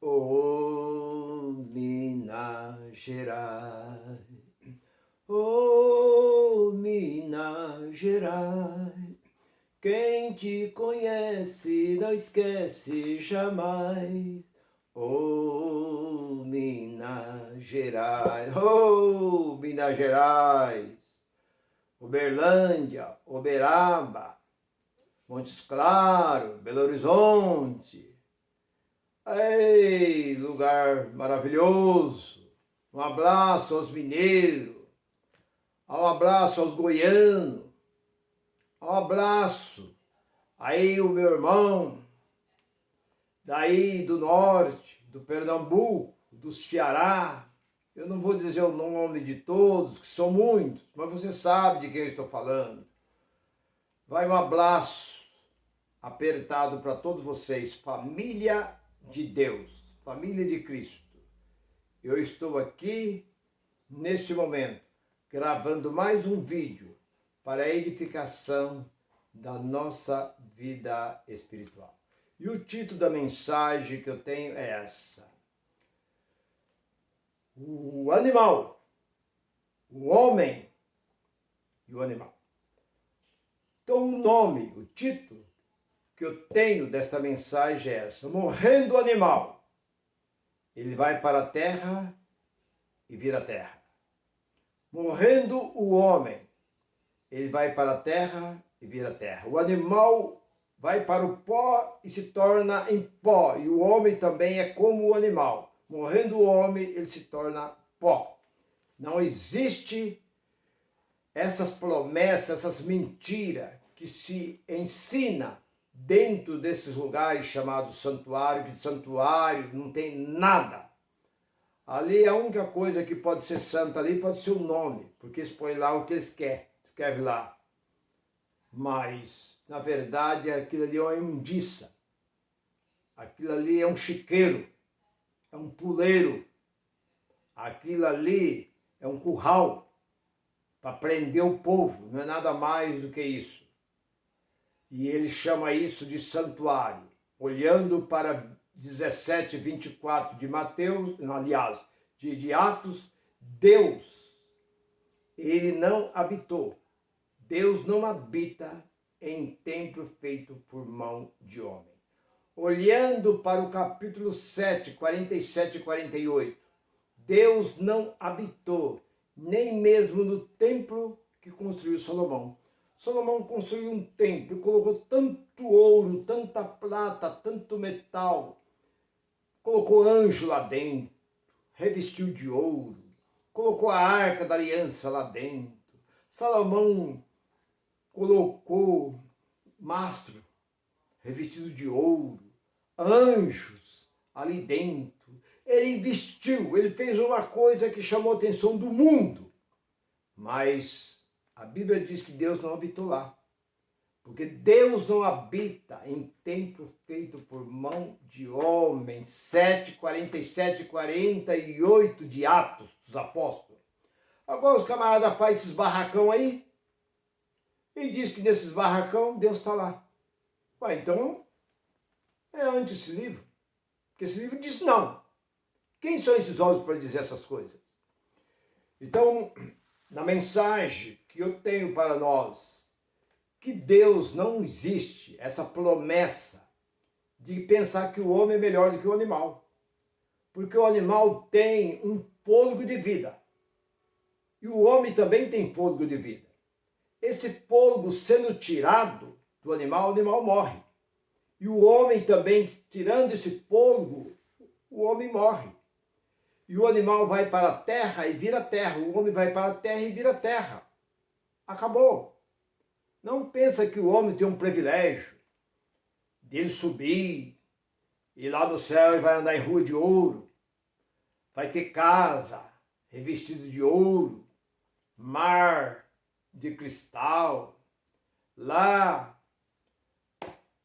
Ô Minas Gerais, ô Minas Gerais, quem te conhece não esquece jamais. Ô Minas Gerais, ô Minas Gerais, Uberlândia, Uberaba, Montes Claros, Belo Horizonte. Ei, lugar maravilhoso! Um abraço aos mineiros, um abraço aos goianos, um abraço aí o meu irmão, daí do norte, do Pernambuco, do Ceará. Eu não vou dizer o nome de todos, que são muitos, mas você sabe de quem eu estou falando. Vai um abraço apertado para todos vocês, família de Deus, família de Cristo. Eu estou aqui, neste momento, gravando mais um vídeo para a edificação da nossa vida espiritual. E o título da mensagem que eu tenho é essa: o animal, o homem e o animal. Então o nome, o título que eu tenho dessa mensagem é essa: morrendo o animal, ele vai para a terra e vira terra. Morrendo o homem, ele vai para a terra e vira terra. O animal vai para o pó e se torna em pó, e o homem também é como o animal. Morrendo o homem, ele se torna pó. Não existe essas promessas, essas mentiras que se ensina dentro desses lugares chamados santuário, que de santuário não tem nada. Ali a única coisa que pode ser santa ali pode ser o nome, porque eles põem lá o que eles querem, escreve lá. Mas, na verdade, aquilo ali é uma imundiça. Aquilo ali é um chiqueiro, é um puleiro. Aquilo ali é um curral para prender o povo, não é nada mais do que isso. E ele chama isso de santuário. Olhando para 17, 24 de Mateus, aliás, de Atos, Deus, ele não habitou. Deus não habita em templo feito por mão de homem. Olhando para o capítulo 7, 47 e 48, Deus não habitou nem mesmo no templo que construiu Salomão. Salomão construiu um templo, colocou tanto ouro, tanta prata, tanto metal, colocou anjo lá dentro, revestiu de ouro, colocou a arca da aliança lá dentro. Salomão colocou mastro revestido de ouro, anjos ali dentro. Ele investiu, ele fez uma coisa que chamou a atenção do mundo. Mas a Bíblia diz que Deus não habitou lá. Porque Deus não habita em templo feito por mão de homens. 7, 47 e 48 de Atos dos Apóstolos. Agora os camaradas fazem esses barracão aí e diz que nesses barracão Deus está lá. Ué, então é antes esse livro. Porque esse livro diz não. Quem são esses homens para dizer essas coisas? Então, na mensagem que eu tenho para nós, que Deus não existe, essa promessa de pensar que o homem é melhor do que o animal. Porque o animal tem um fôlego de vida. E o homem também tem fôlego de vida. Esse fôlego sendo tirado do animal, o animal morre. E o homem também, tirando esse fôlego, o homem morre. E o animal vai para a terra e vira terra. O homem vai para a terra e vira terra. Acabou. Não pensa que o homem tem um privilégio de ele subir e lá no céu ele vai andar em rua de ouro. Vai ter casa revestido de ouro, mar de cristal. Lá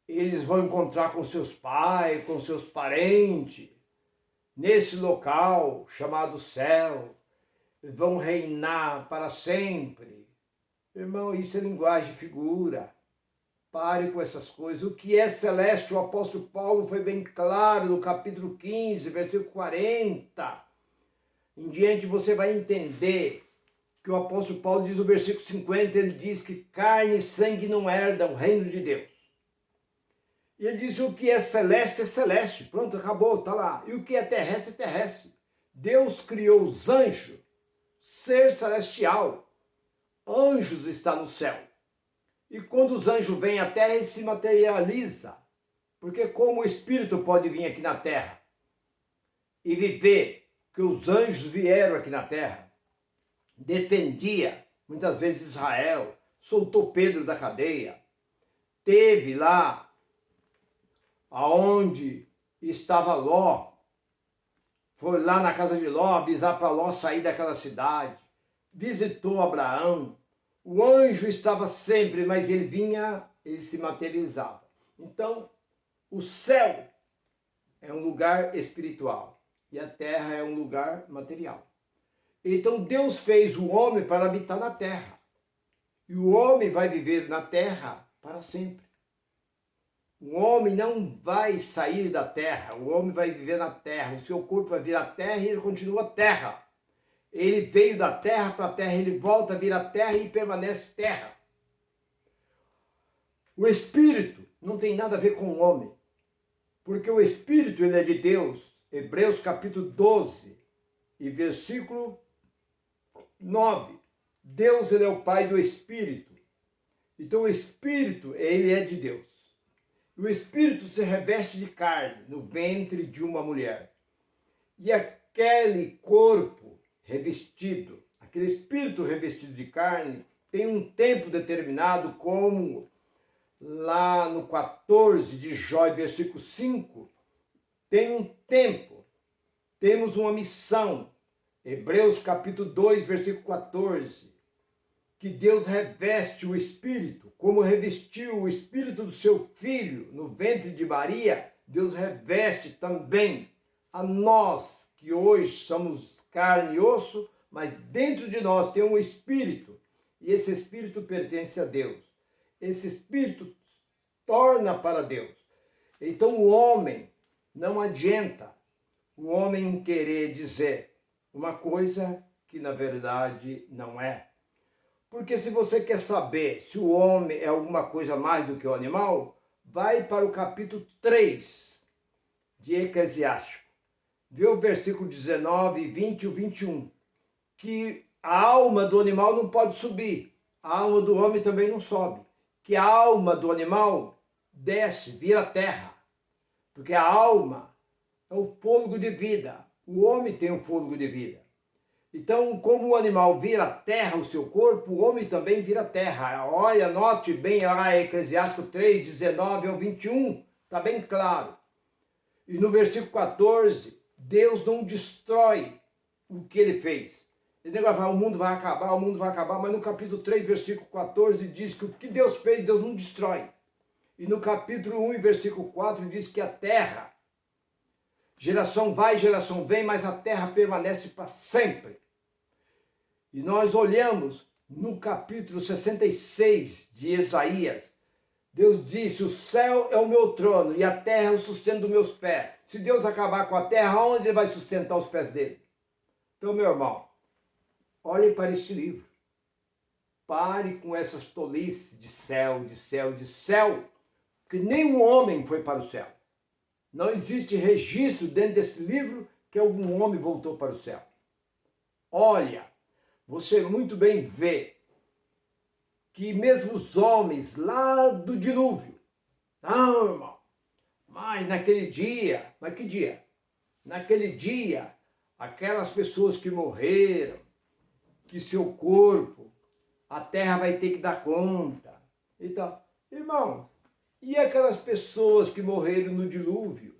eles vão encontrar com seus pais, com seus parentes. Nesse local chamado céu, vão reinar para sempre. Irmão, isso é linguagem de figura. Pare com essas coisas. O que é celeste? O apóstolo Paulo foi bem claro no capítulo 15, versículo 40. Em diante você vai entender que o apóstolo Paulo diz no versículo 50, ele diz que carne e sangue não herdam o reino de Deus. E ele diz o que é celeste. Pronto, acabou, está lá. E o que é terrestre, é terrestre. Deus criou os anjos, ser celestial. Anjos está no céu. E quando os anjos vêm à terra, ele se materializa. Porque como o Espírito pode vir aqui na terra e viver, que os anjos vieram aqui na terra, defendia muitas vezes Israel, soltou Pedro da cadeia, teve lá aonde estava Ló, foi lá na casa de Ló avisar para Ló sair daquela cidade, visitou Abraão, o anjo estava sempre, mas ele vinha, ele se materializava. Então, o céu é um lugar espiritual e a terra é um lugar material. Então, Deus fez o homem para habitar na terra. E o homem vai viver na terra para sempre. O homem não vai sair da terra, o homem vai viver na terra. O seu corpo vai virar terra e ele continua terra. Ele veio da terra para a terra, ele volta a vir a terra e permanece terra. O espírito não tem nada a ver com o homem, porque o espírito ele é de Deus. Hebreus capítulo 12 e versículo 9. Deus ele é o Pai do espírito. Então o espírito ele é de Deus. O espírito se reveste de carne no ventre de uma mulher. E aquele corpo revestido, aquele espírito revestido de carne, tem um tempo determinado, como lá no 14 de Jó, versículo 5, tem um tempo, temos uma missão. Hebreus capítulo 2, versículo 14, que Deus reveste o Espírito, como revestiu o Espírito do seu Filho no ventre de Maria, Deus reveste também a nós, que hoje somos carne e osso, mas dentro de nós tem um Espírito, e esse Espírito pertence a Deus. Esse Espírito torna para Deus. Então o homem, não adianta o homem querer dizer uma coisa que na verdade não é. Porque se você quer saber se o homem é alguma coisa mais do que o animal, vai para o capítulo 3 de Eclesiastes. Vê o versículo 19, 20 e 21. Que a alma do animal não pode subir. A alma do homem também não sobe. Que a alma do animal desce, vira terra. Porque a alma é o fôlego de vida. O homem tem um fôlego de vida. Então, como o animal vira terra, o seu corpo, o homem também vira terra. Olha, note bem lá, Eclesiastes 3, 19 ao 21, está bem claro. E no versículo 14, Deus não destrói o que ele fez. Ele vai falar, o mundo vai acabar, mas no capítulo 3, versículo 14, diz que o que Deus fez, Deus não destrói. E no capítulo 1, versículo 4, diz que a terra, geração vai, geração vem, mas a terra permanece para sempre. E nós olhamos no capítulo 66 de Isaías, Deus disse, o céu é o meu trono e a terra é o sustento dos meus pés. Se Deus acabar com a terra, onde ele vai sustentar os pés dele? Então, meu irmão, olhe para este livro. Pare com essas tolices de céu, de céu, de céu, porque nenhum homem foi para o céu. Não existe registro dentro desse livro que algum homem voltou para o céu. Olha, você muito bem vê que mesmo os homens lá do dilúvio, não, irmão, mas naquele dia, mas que dia? Naquele dia, aquelas pessoas que morreram, que seu corpo, a terra vai ter que dar conta. Então, irmãos, e aquelas pessoas que morreram no dilúvio,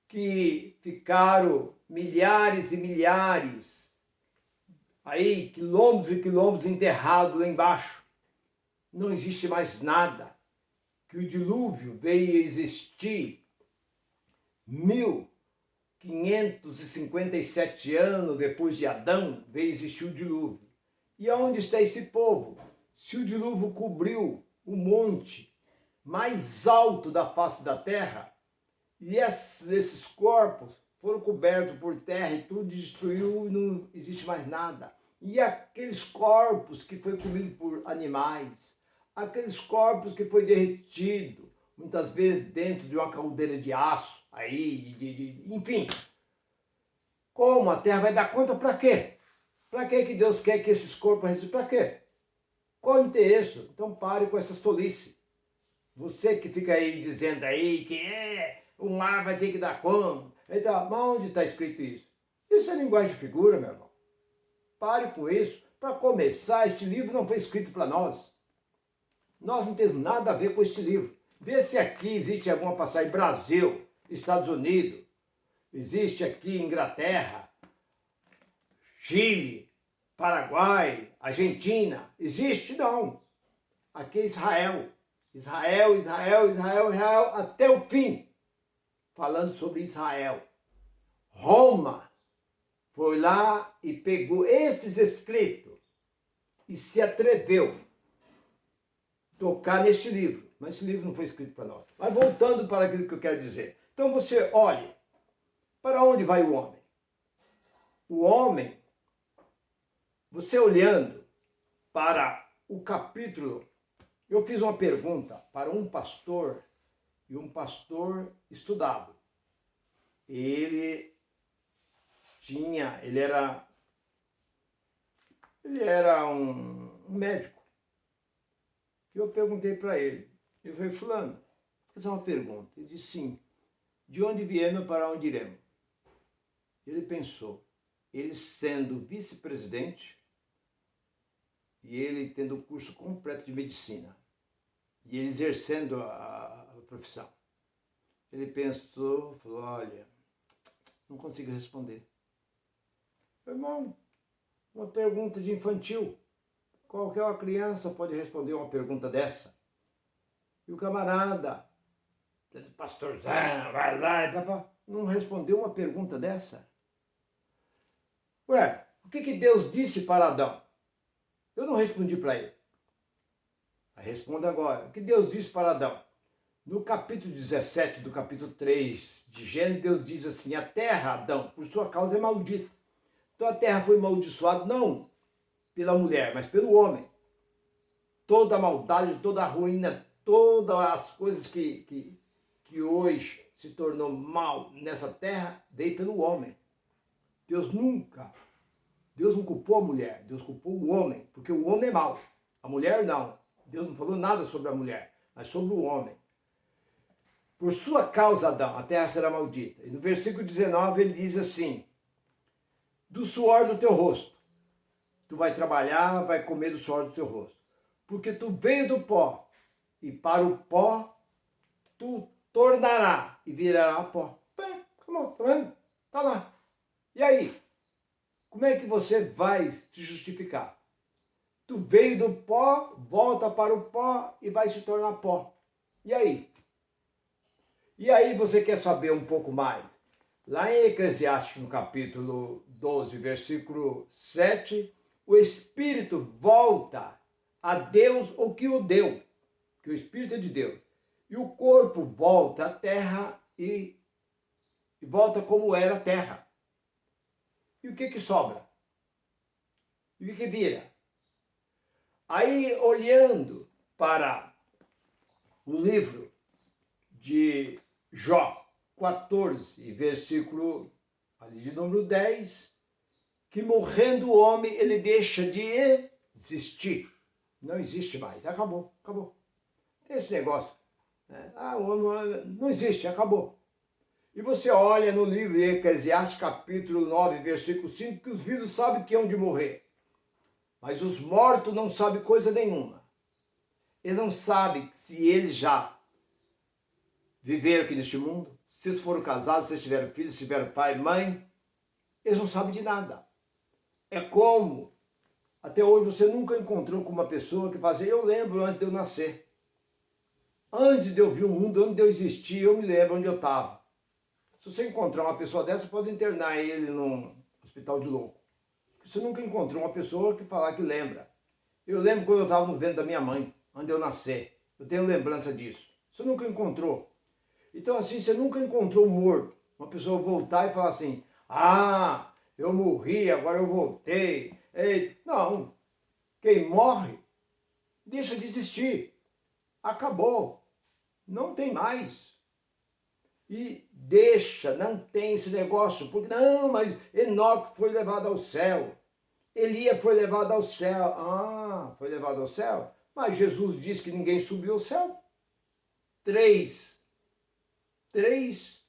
que ficaram milhares e milhares, aí quilômetros e quilômetros enterrados lá embaixo, não existe mais nada, que o dilúvio veio a existir 1557 anos depois de Adão, veio a existir o dilúvio. E aonde está esse povo? Se o dilúvio cobriu o monte, mais alto da face da terra, e esses corpos foram cobertos por terra e tudo destruiu, não existe mais nada. E aqueles corpos que foi comido por animais, aqueles corpos que foi derretido, muitas vezes dentro de uma caldeira de aço, aí, enfim. Como a terra vai dar conta para quê? Para que Deus quer que esses corpos ressuscitem? Para quê? Qual o interesse? Então pare com essas tolices. Você que fica aí dizendo aí que o mar vai ter que dar conta. Então, mas onde está escrito isso? Isso é linguagem de figura, meu irmão. Pare com isso. Para começar, este livro não foi escrito para nós. Nós não temos nada a ver com este livro. Vê se aqui existe alguma passagem Brasil, Estados Unidos, existe aqui Inglaterra, Chile, Paraguai, Argentina. Existe? Não. Aqui é Israel. Israel, Israel, Israel, Israel, até o fim. Falando sobre Israel. Roma foi lá e pegou esses escritos e se atreveu a tocar neste livro. Mas esse livro não foi escrito para nós. Mas voltando para aquilo que eu quero dizer. Então você olhe, para onde vai o homem? O homem, você olhando para o capítulo, eu fiz uma pergunta para um pastor, e um pastor estudado. Ele era um médico. E eu perguntei para ele, eu falei, fulano, vou fazer uma pergunta. Ele disse, sim, de onde viemos para onde iremos? Ele pensou, ele sendo vice-presidente e ele tendo o curso completo de medicina e ele exercendo a profissão. Ele pensou, falou, olha, não consigo responder. Irmão, uma pergunta de infantil. Qualquer uma criança pode responder uma pergunta dessa. E o camarada, pastorzão, vai lá e papá, não respondeu uma pergunta dessa. Ué, o que Deus disse para Adão? Eu não respondi para ele. Responda agora. O que Deus disse para Adão? No capítulo 17 do capítulo 3 de Gênesis, Deus diz assim, a terra, Adão, por sua causa é maldita. Então a terra foi amaldiçoada não pela mulher, mas pelo homem. Toda a maldade, toda a ruína, todas as coisas que hoje se tornou mal nessa terra, veio pelo homem. Deus não culpou a mulher, Deus culpou o homem, porque o homem é mau. A mulher não. Deus não falou nada sobre a mulher, mas sobre o homem. Por sua causa, Adão, a terra será maldita. E no versículo 19 ele diz assim, do suor do teu rosto. Tu vai trabalhar, vai comer do suor do teu rosto. Porque tu veio do pó, e para o pó tu tornará e virará pó. Bem, tá vendo? Tá lá. E aí? Como é que você vai se justificar? Tu veio do pó, volta para o pó e vai se tornar pó. E aí? E aí você quer saber um pouco mais? Lá em Eclesiastes, no capítulo 12, versículo 7, o Espírito volta a Deus o que o deu, que o Espírito é de Deus. E o corpo volta à terra e volta como era a terra. E o que sobra? E o que vira? Aí, olhando para o livro de Jó 14, versículo ali de número 10, que morrendo o homem, ele deixa de existir. Não existe mais. Acabou. Tem esse negócio. Né? O homem não existe, acabou. E você olha no livro de Eclesiastes, capítulo 9, versículo 5, que os vivos sabem que hão de morrer. Mas os mortos não sabem coisa nenhuma. Eles não sabem se eles já viveram aqui neste mundo, se eles foram casados, se eles tiveram filhos, se tiveram pai, mãe. Eles não sabem de nada. É como, até hoje você nunca encontrou com uma pessoa que fala assim, eu lembro antes de eu nascer. Antes de eu vir o mundo, antes de eu existir, eu me lembro onde eu estava. Se você encontrar uma pessoa dessa, pode internar ele num hospital de louco. Você nunca encontrou uma pessoa que falar que lembra. Eu lembro quando eu estava no ventre da minha mãe, onde eu nasci. Eu tenho lembrança disso. Você nunca encontrou. Então assim, você nunca encontrou um morto. Uma pessoa voltar e falar assim, ah, eu morri, agora eu voltei. Ei, não, quem morre, deixa de existir. Acabou. Não tem mais. E deixa, não tem esse negócio, porque não, mas Enoque foi levado ao céu. Elias foi levado ao céu. Ah, foi levado ao céu? Mas Jesus disse que ninguém subiu ao céu. 3:13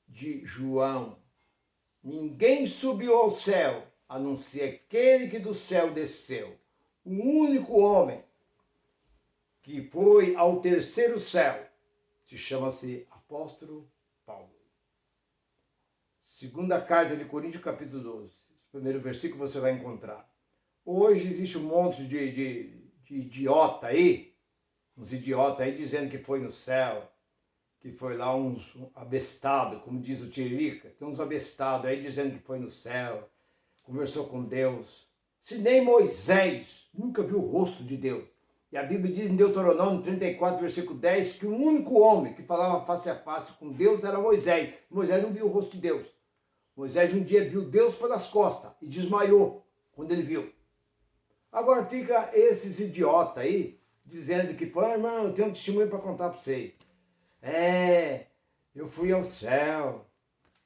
de João. Ninguém subiu ao céu, a não ser aquele que do céu desceu. O único homem que foi ao terceiro céu se chama-se apóstolo Paulo. Segunda carta de Coríntios, capítulo 12. Primeiro versículo você vai encontrar. Hoje existe um monte de idiota aí, uns idiotas aí dizendo que foi no céu, que foi lá uns abestado, como diz o Tiririca, tem uns abestados aí dizendo que foi no céu, conversou com Deus. Se nem Moisés nunca viu o rosto de Deus. E a Bíblia diz em Deuteronômio 34, versículo 10, que o único homem que falava face a face com Deus era Moisés. Moisés não viu o rosto de Deus. Moisés um dia viu Deus pelas costas e desmaiou quando ele viu. Agora fica esses idiotas aí, dizendo que, irmão, eu tenho um testemunho para contar para vocês. Eu fui ao céu,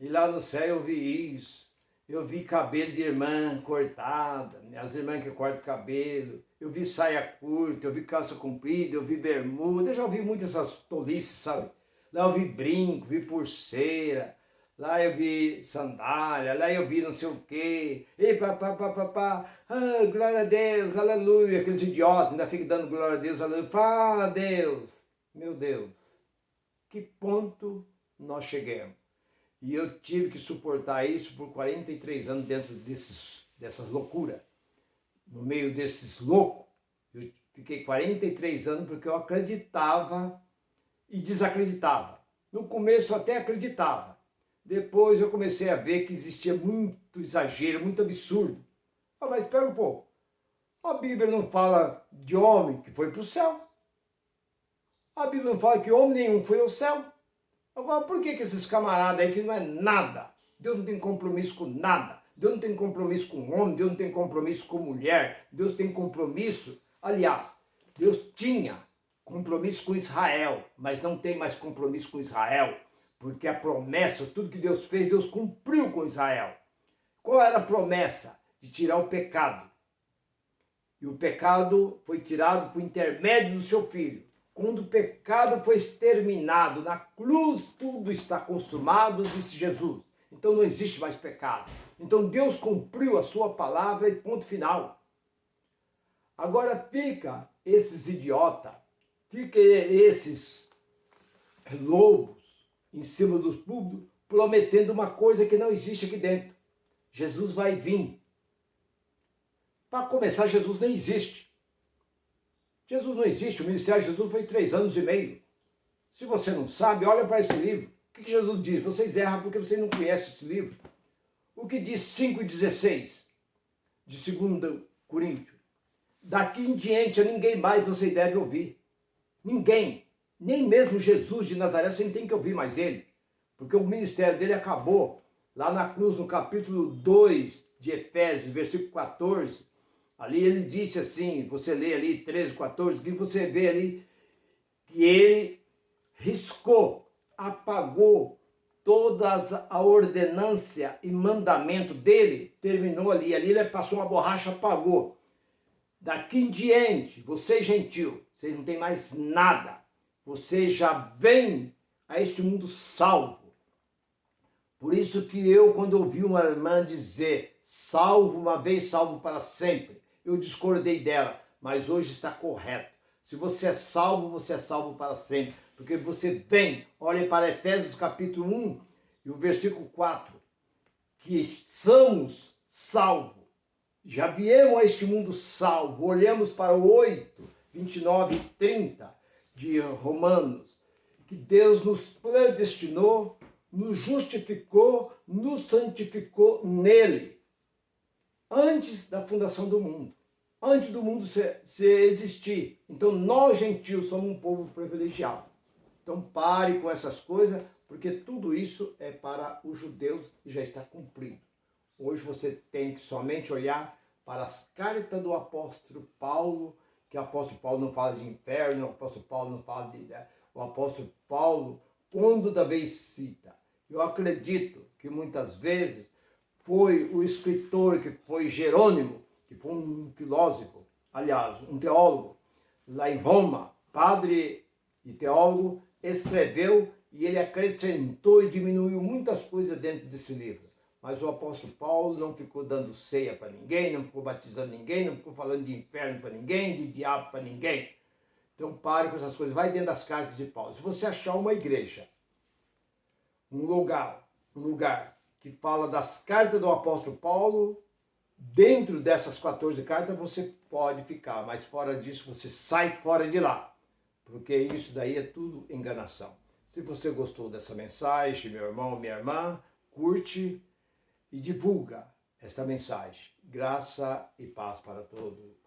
e lá no céu eu vi isso. Eu vi cabelo de irmã cortada, as irmãs que cortam cabelo. Eu vi saia curta, eu vi calça comprida, eu vi bermuda. Eu já ouvi muitas essas tolices, sabe? Lá eu vi brinco, vi pulseira. Lá eu vi sandália, lá eu vi não sei o quê. E papapá. Ah, glória a Deus, aleluia. Aqueles idiotas ainda ficam dando glória a Deus, aleluia. Fala, Deus. Meu Deus, que ponto nós chegamos. E eu tive que suportar isso por 43 anos dentro dessas loucuras. No meio desses loucos. Eu fiquei 43 anos porque eu acreditava e desacreditava. No começo eu até acreditava. Depois eu comecei a ver que existia muito exagero, muito absurdo. Ah, mas espera um pouco. A Bíblia não fala de homem que foi para o céu. A Bíblia não fala que homem nenhum foi ao céu. Agora, por que esses camaradas aí que não é nada? Deus não tem compromisso com nada. Deus não tem compromisso com homem, Deus não tem compromisso com mulher. Deus tem compromisso, aliás, Deus tinha compromisso com Israel, mas não tem mais compromisso com Israel. Porque a promessa, tudo que Deus fez, Deus cumpriu com Israel. Qual era a promessa? De tirar o pecado. E o pecado foi tirado por intermédio do seu filho. Quando o pecado foi exterminado na cruz, tudo está consumado, disse Jesus. Então não existe mais pecado. Então Deus cumpriu a sua palavra e ponto final. Agora fica esses idiotas, fica esses lobos em cima dos púlpitos, prometendo uma coisa que não existe aqui dentro. Jesus vai vir. Para começar, Jesus nem existe. Jesus não existe, o ministério de Jesus foi 3 anos e meio. Se você não sabe, olha para esse livro. O que Jesus diz? Vocês erram porque vocês não conhecem esse livro. O que diz 5:16 de 2 Coríntios? Daqui em diante a ninguém mais você deve ouvir. Ninguém. Nem mesmo Jesus de Nazaré, você não tem que ouvir mais ele. Porque o ministério dele acabou lá na cruz, no capítulo 2 de Efésios, versículo 14. Ali ele disse assim, você lê ali 13, 14, que você vê ali que ele riscou, apagou toda a ordenância e mandamento dele, terminou ali ele passou uma borracha, apagou. Daqui em diante, você gentil, vocês não tem mais nada. Você já vem a este mundo salvo. Por isso que eu, quando ouvi uma irmã dizer, salvo uma vez, salvo para sempre, eu discordei dela, mas hoje está correto. Se você é salvo para sempre. Porque você vem, olhem para Efésios capítulo 1 e o versículo 4, que somos salvos. Já viemos a este mundo salvo. Olhamos para o 8, 29 e 30 de Romanos, que Deus nos predestinou, nos justificou, nos santificou nele, antes da fundação do mundo. antes do mundo se existir. Então nós gentios somos um povo privilegiado. Então pare com essas coisas, porque tudo isso é para os judeus e já está cumprido. Hoje você tem que somente olhar para as cartas do apóstolo Paulo, que o apóstolo Paulo não fala de inferno, o apóstolo Paulo não fala de... O apóstolo Paulo, quando da vez cita, eu acredito que muitas vezes foi o escritor que foi Jerônimo, que foi um filósofo, aliás, um teólogo, lá em Roma, padre e teólogo, escreveu e ele acrescentou e diminuiu muitas coisas dentro desse livro. Mas o apóstolo Paulo não ficou dando ceia para ninguém, não ficou batizando ninguém, não ficou falando de inferno para ninguém, de diabo para ninguém. Então pare com essas coisas, vai dentro das cartas de Paulo. Se você achar uma igreja, um lugar que fala das cartas do apóstolo Paulo, dentro dessas 14 cartas você pode ficar, mas fora disso você sai fora de lá, porque isso daí é tudo enganação. Se você gostou dessa mensagem, meu irmão, minha irmã, curte e divulga essa mensagem. Graça e paz para todos.